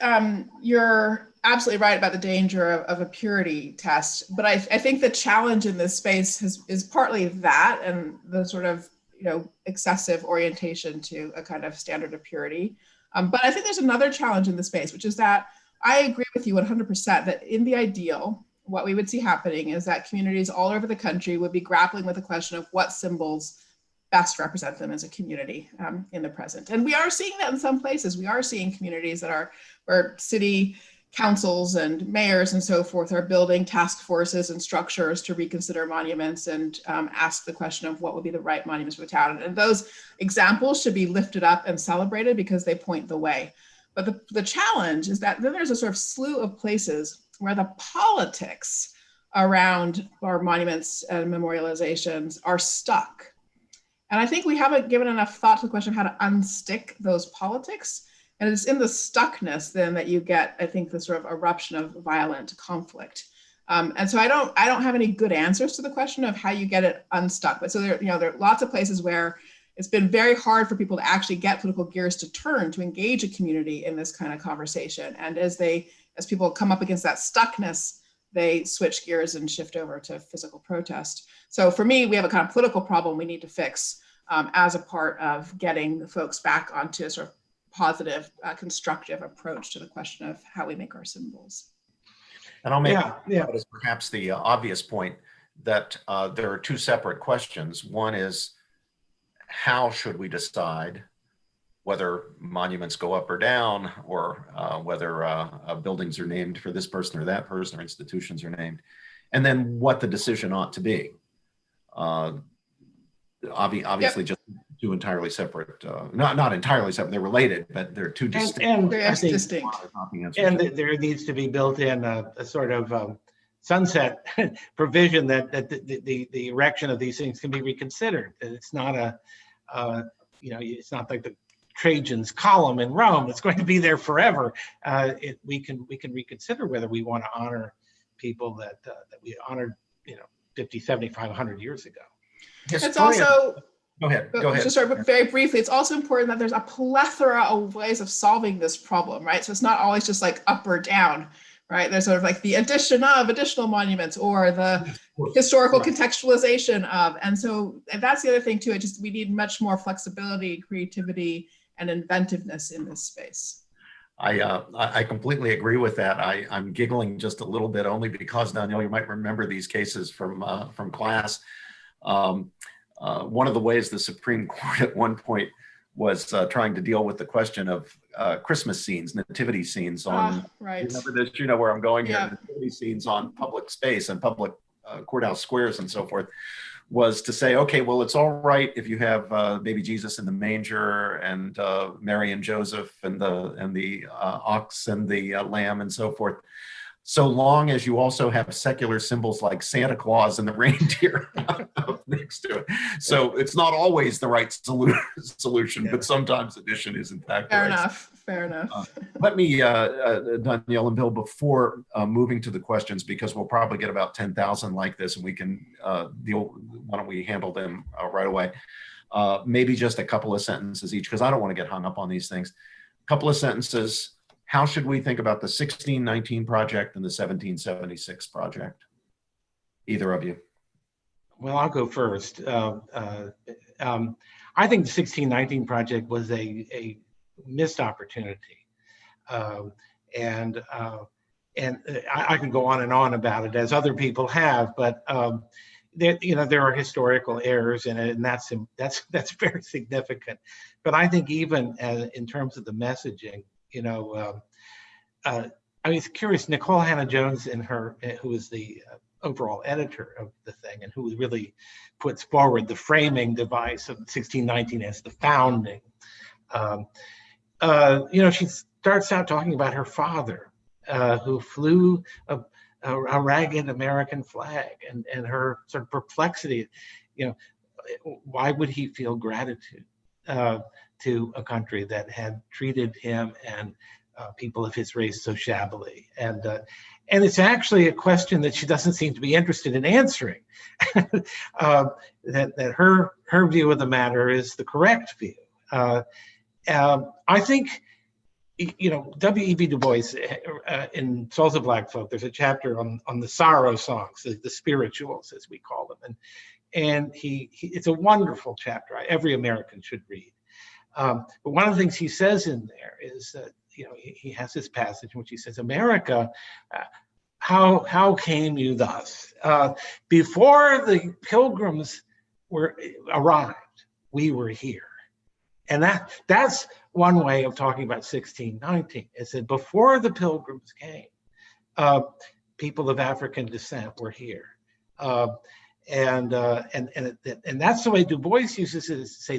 you're absolutely right about the danger of a purity test. But I think the challenge in this space is partly that, and the sort of, you know, excessive orientation to a kind of standard of purity. But I think there's another challenge in the space, which is that I agree with you 100% that in the ideal, what we would see happening is that communities all over the country would be grappling with the question of what symbols best represent them as a community in the present. And we are seeing that in some places. We are seeing communities where city councils and mayors and so forth are building task forces and structures to reconsider monuments and ask the question of what would be the right monuments for the town. And those examples should be lifted up and celebrated because they point the way. But the challenge is that then there's a sort of slew of places where the politics around our monuments and memorializations are stuck. And I think we haven't given enough thought to the question of how to unstick those politics. And it's in the stuckness then that you get, I think, the sort of eruption of violent conflict. And so I don't have any good answers to the question of how you get it unstuck. But so there are lots of places where it's been very hard for people to actually get political gears to turn to engage a community in this kind of conversation. And as people come up against that stuckness, they switch gears and shift over to physical protest. So for me, we have a kind of political problem we need to fix as a part of getting the folks back onto a sort of positive, constructive approach to the question of how we make our symbols. And I'll make as perhaps the obvious point that there are two separate questions. One is, how should we decide whether monuments go up or down, or whether buildings are named for this person or that person, or institutions are named, and then what the decision ought to be. Obviously, just two entirely separate, not entirely separate, they're related, but they're two distinct. And there needs to be built in a sort of sunset provision that the erection of these things can be reconsidered. That it's not it's not like the Trajan's column in Rome. It's going to be there forever. We can reconsider whether we want to honor people that we honored, 50, 75, 100 years ago. It's also, go ahead. Just sorry, but very briefly, it's also important that there's a plethora of ways of solving this problem, right? So it's not always just like up or down, right? There's sort of like the addition of additional monuments or the historical contextualization of, and so that's the other thing too. We need much more flexibility, creativity, and inventiveness in this space. I completely agree with that. I'm giggling just a little bit only because, Danielle, you might remember these cases from class. One of the ways the Supreme Court at one point was trying to deal with the question of Christmas scenes, nativity scenes on, right. Remember this, you know where I'm going here, Yeah. Nativity scenes on public space and public courthouse squares and so forth, was to say, okay, well, it's all right if you have baby Jesus in the manger and Mary and Joseph and the ox and the lamb and so forth, so long as you also have secular symbols like Santa Claus and the reindeer next to it. So it's not always the right solution, but sometimes addition is in fact fair enough. Let me, Danielle and Bill, before moving to the questions, because we'll probably get about 10,000 like this and we can why don't we handle them right away? Maybe just a couple of sentences each, because I don't want to get hung up on these things. A couple of sentences. How should we think about the 1619 project and the 1776 project? Either of you. Well, I'll go first. I think the 1619 Project was a missed opportunity. Um, and I could go on and on about it, as other people have, but there are historical errors in it, and that's very significant. But I think even in terms of the messaging, I mean, it's curious. Nicole Hannah-Jones, who is the overall editor of the thing, and who really puts forward the framing device of 1619 as the founding. She starts out talking about her father, who flew a ragged American flag, and her sort of perplexity. Why would he feel gratitude to a country that had treated him and people of his race so shabbily? And it's actually a question that she doesn't seem to be interested in answering. That her view of the matter is the correct view. I think, W.E.B. Du Bois, in Souls of Black Folk, there's a chapter on the sorrow songs, the spirituals, as we call them. And it's a wonderful chapter. Every American should read. But one of the things he says in there is that, he has this passage in which he says, America, how came you thus? Before the pilgrims arrived, we were here. And that's one way of talking about 1619, is that before the pilgrims came, people of African descent were here. And that's the way Du Bois uses it, is to say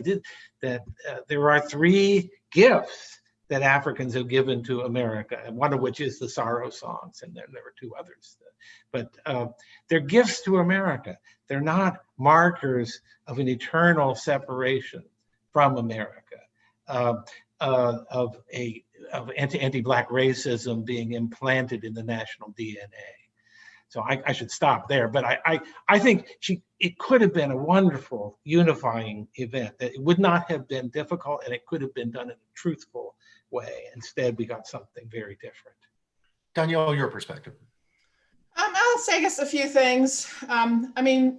that there are three gifts that Africans have given to America, and one of which is the sorrow songs, and there are two others. But they're gifts to America. They're not markers of an eternal separation from America, of anti-Black racism being implanted in the national DNA. So I should stop there, but I think it could have been a wonderful unifying event. That it would not have been difficult, and it could have been done in a truthful way. Instead, we got something very different. Danielle, your perspective. I'll say, I guess, a few things.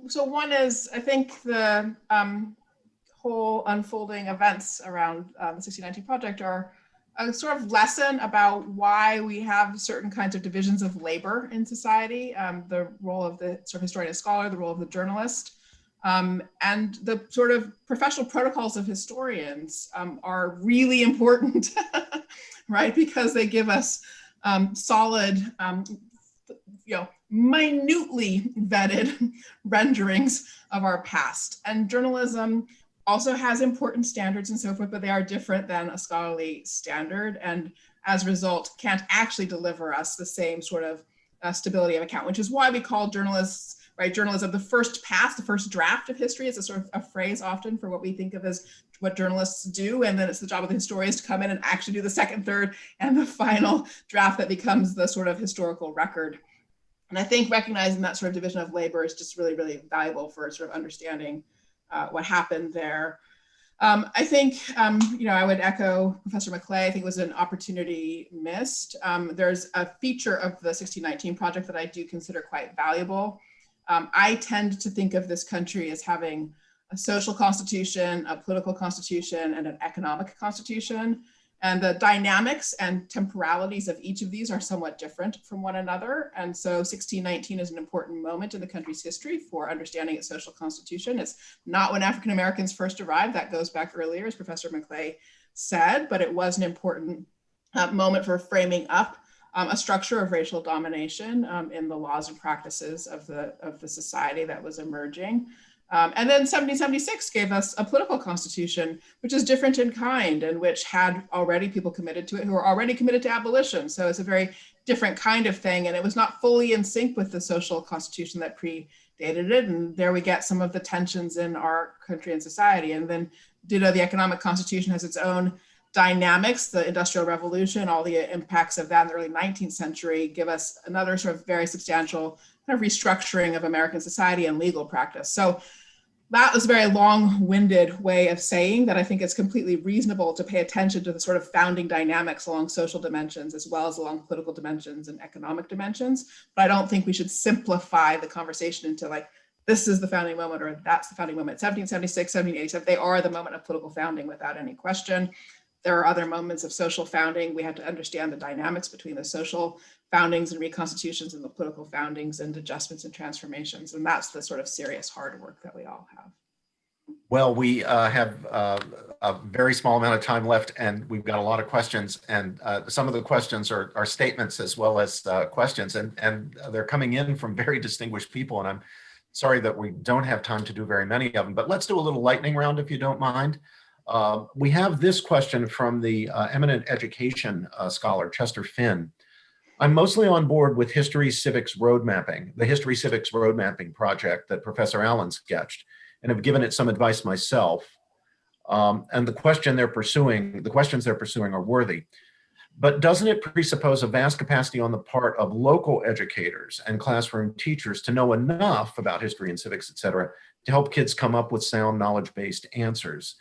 So one is, I think the whole unfolding events around the 1619 Project are a sort of lesson about why we have certain kinds of divisions of labor in society, the role of the sort of historian and scholar, the role of the journalist, and the sort of professional protocols of historians are really important, right? Because they give us solid, minutely vetted renderings of our past. And journalism also has important standards and so forth, but they are different than a scholarly standard, and as a result can't actually deliver us the same sort of stability of account, which is why we call journalists, right, journalism the first pass, the first draft of history. Is a sort of a phrase often for what we think of as what journalists do, and then it's the job of the historians to come in and actually do the second, third, and the final draft that becomes the sort of historical record. And I think recognizing that sort of division of labor is just really, really valuable for sort of understanding what happened there. I think, I would echo Professor McClay. I think it was an opportunity missed. There's a feature of the 1619 Project that I do consider quite valuable. I tend to think of this country as having a social constitution, a political constitution, and an economic constitution. And the dynamics and temporalities of each of these are somewhat different from one another. And so 1619 is an important moment in the country's history for understanding its social constitution. It's not when African Americans first arrived. That goes back earlier, as Professor McClay said, but it was an important moment for framing up a structure of racial domination in the laws and practices of the society that was emerging. And then 1776 gave us a political constitution, which is different in kind and which had already people committed to it who were already committed to abolition. So it's a very different kind of thing. And it was not fully in sync with the social constitution that predated it. And there we get some of the tensions in our country and society. And then ditto, the economic constitution has its own dynamics. The Industrial Revolution, all the impacts of that in the early 19th century give us another sort of very substantial kind of restructuring of American society and legal practice. So that was a very long-winded way of saying that I think it's completely reasonable to pay attention to the sort of founding dynamics along social dimensions as well as along political dimensions and economic dimensions. But I don't think we should simplify the conversation into like this is the founding moment or that's the founding moment. 1776, 1787, they are the moment of political founding without any question. There are other moments of social founding. We have to understand the dynamics between the social foundings and reconstitutions and the political foundings and adjustments and transformations. And that's the sort of serious hard work that we all have. Well, we have a very small amount of time left, and we've got a lot of questions. And some of the questions are statements as well as questions, and they're coming in from very distinguished people. And I'm sorry that we don't have time to do very many of them, but let's do a little lightning round if you don't mind. We have this question from the eminent education scholar, Chester Finn. I'm mostly on board with History Civics Road Mapping, the History Civics Road Mapping project that Professor Allen sketched, and have given it some advice myself. And the questions they're pursuing are worthy. But doesn't it presuppose a vast capacity on the part of local educators and classroom teachers to know enough about history and civics, et cetera, to help kids come up with sound knowledge-based answers?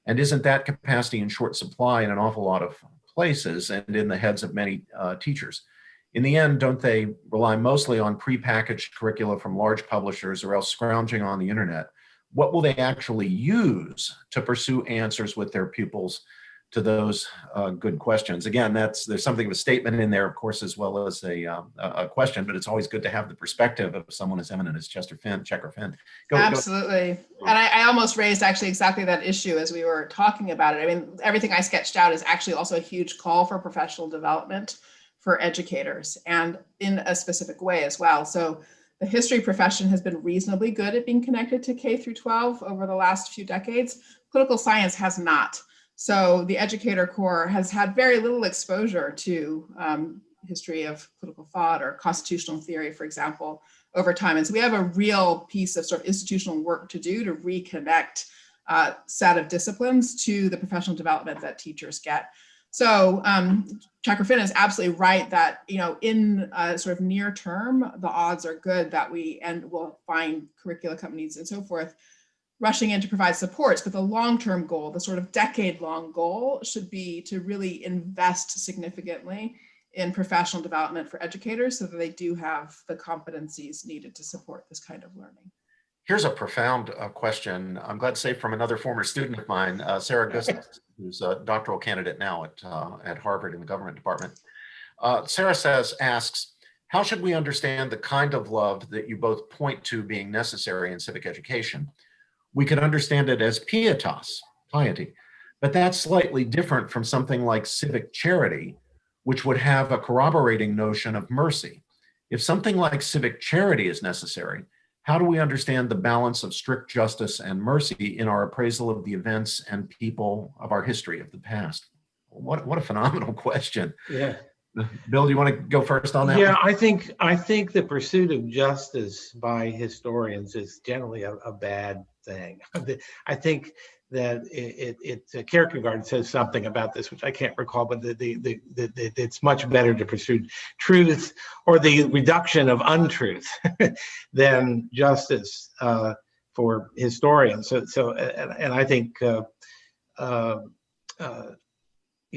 And isn't that capacity in short supply in an awful lot of places and in the heads of many teachers? In the end, don't they rely mostly on prepackaged curricula from large publishers or else scrounging on the internet? What will they actually use to pursue answers with their pupils to those good questions? Again, there's something of a statement in there, of course, as well as a question, but it's always good to have the perspective of someone as eminent as Checker Finn. Absolutely. And I almost raised actually exactly that issue as we were talking about it. I mean, everything I sketched out is actually also a huge call for professional development for educators and in a specific way as well. So the history profession has been reasonably good at being connected to K through 12 over the last few decades. Political science has not. So the educator corps has had very little exposure to history of political thought or constitutional theory, for example, over time. And so we have a real piece of sort of institutional work to do to reconnect a set of disciplines to the professional development that teachers get. So Checker Finn is absolutely right that, you know, in sort of near term, the odds are good that we'll find curricula companies and so forth rushing in to provide supports, but the long-term goal, the sort of decade-long goal, should be to really invest significantly in professional development for educators so that they do have the competencies needed to support this kind of learning. Here's a profound question. I'm glad to say from another former student of mine, Sarah Gustus, who's a doctoral candidate now at Harvard in the government department. Sarah asks, how should we understand the kind of love that you both point to being necessary in civic education? We could understand it as pietas, piety, but that's slightly different from something like civic charity, which would have a corroborating notion of mercy. If something like civic charity is necessary, how do we understand the balance of strict justice and mercy in our appraisal of the events and people of our history of the past? What a phenomenal question. Yeah. Bill, do you want to go first on that? Yeah, one? I think the pursuit of justice by historians is generally a bad thing. I think that Kierkegaard says something about this, which I can't recall, but it's much better to pursue truth or the reduction of untruth than justice for historians. And I think,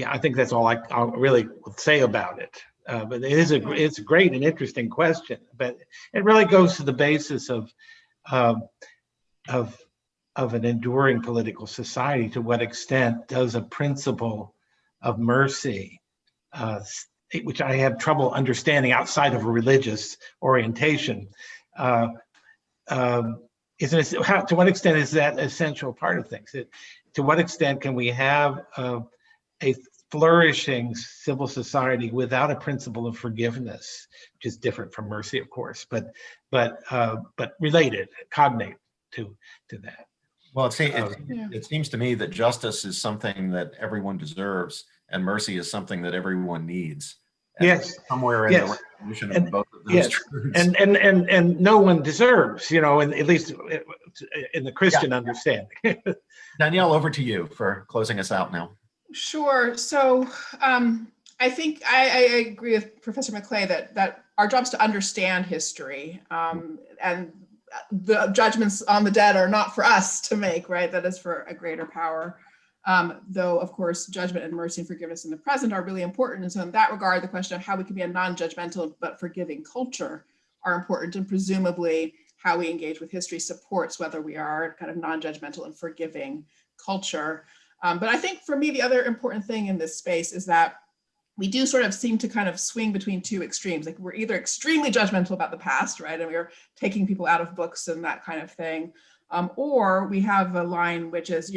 I think that's all I'll really say about it. But it's a great and interesting question. But it really goes to the basis of an enduring political society. To what extent does a principle of mercy, which I have trouble understanding outside of a religious orientation, to what extent is that an essential part of things? To what extent can we have a flourishing civil society without a principle of forgiveness, which is different from mercy, of course, but related, cognate to that? Well, it seems to me that justice is something that everyone deserves, and mercy is something that everyone needs. And yes, somewhere in the recognition of both of those truths. And no one deserves, at least in the Christian understanding. Danielle, over to you for closing us out now. Sure. So I think I agree with Professor McClay that our job is to understand history, and the judgments on the dead are not for us to make, right? That is for a greater power. Though, of course, judgment and mercy and forgiveness in the present are really important. And so in that regard, the question of how we can be a non-judgmental but forgiving culture are important. And presumably how we engage with history supports whether we are kind of non-judgmental and forgiving culture. But I think for me, the other important thing in this space is that we do sort of seem to kind of swing between two extremes. Like we're either extremely judgmental about the past, right? And we're taking people out of books and that kind of thing. Or we have a line which is,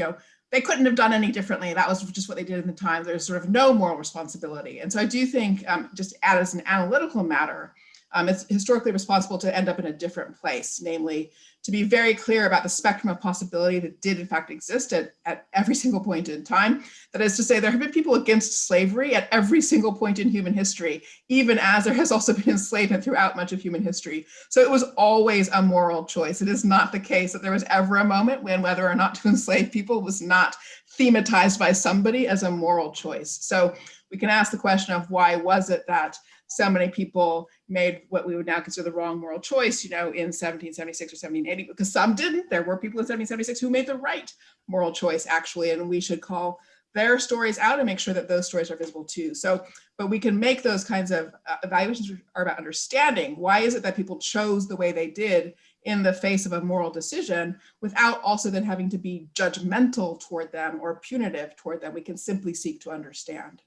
they couldn't have done any differently. That was just what they did in the time. There's sort of no moral responsibility. And so I do think just as an analytical matter, it's historically responsible to end up in a different place, namely to be very clear about the spectrum of possibility that did in fact exist at every single point in time. That is to say, there have been people against slavery at every single point in human history, even as there has also been enslavement throughout much of human history. So it was always a moral choice. It is not the case that there was ever a moment when whether or not to enslave people was not thematized by somebody as a moral choice. So we can ask the question of why was it that so many people made what we would now consider the wrong moral choice, in 1776 or 1780, because some didn't. There were people in 1776 who made the right moral choice, actually, and we should call their stories out and make sure that those stories are visible too. So, but we can make those kinds of evaluations are about understanding why is it that people chose the way they did in the face of a moral decision without also then having to be judgmental toward them or punitive toward them. We can simply seek to understand.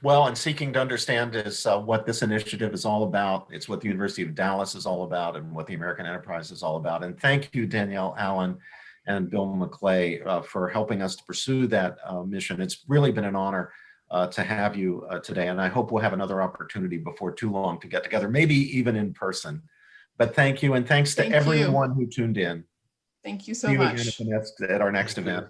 Well, and seeking to understand is what this initiative is all about. It's what the University of Dallas is all about and what the American Enterprise is all about. And thank you, Danielle Allen and Bill McClay, for helping us to pursue that mission. It's really been an honor to have you today. And I hope we'll have another opportunity before too long to get together, maybe even in person. But thank you. And thanks to everyone who tuned in. Thank you so much. See you again at our next event.